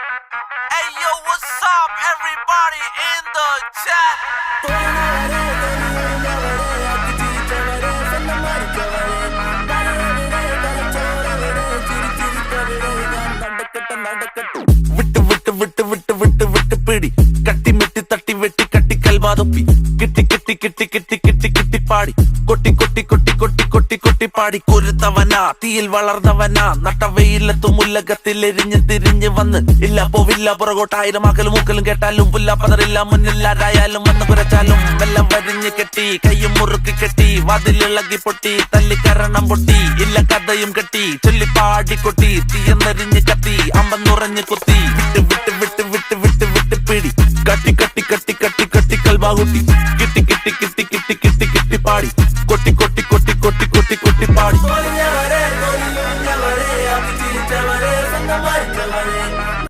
Hey yo, what's up, everybody in the chat? വിട്ട് വിട്ട് വിട്ട് വിട്ട് വിട്ട് വിട്ട് പിടി കട്ടി മെട്ടി തട്ടി വെട്ടി കട്ടി കൽവാതൊപ്പി കിട്ടി കിട്ടി കിട്ടി കിട്ടി കിട്ടി കിട്ടി പാടി കൊട്ടി കൊട്ടി കൊട്ടി കൊട്ടി കൊട്ടി കൊട്ടി പാടി കൊരുത്തവനാ തീയിൽ വളർന്നവനാ നട്ടവയിലെത്തും ഉല്ലകത്തിൽ എരിഞ്ഞ് തിരിഞ്ഞ് വന്ന് ഇല്ല പോവില്ല പുറകോട്ടായിരം ആക്കലും മൂക്കലും കേട്ടാലും പുല്ല പതറില്ല മുന്നില്ലാരായാലും വന്ന് കുരച്ചാലും വെള്ളം വരിഞ്ഞ് കെട്ടി കയ്യും മുറുക്കി കെട്ടി വാതിലിളകി പൊട്ടി തല്ലിക്കരണം പൊട്ടി ഇല്ല കഥയും കെട്ടി ചൊല്ലിപ്പാടി കൊട്ടി തീയെന്നരിഞ്ഞ് കത്തി അമ്പന്നുറഞ്ഞ് കുത്തി വിട്ട് വിട്ട് വിട്ട് വിട്ട് വിട്ട് വിട്ട് പിടി കട്ടി കട്ടി കട്ടി കട്ടി കട്ടി കൽവാകുട്ടി കിട്ടി കിട്ടി കിട്ടി കിട്ടി കിട്ടി കിട്ടി പാടി കൊട്ടി കൊട്ടി കൊട്ടി കൊട്ടി കൊട്ടി കൊട്ടി പാടി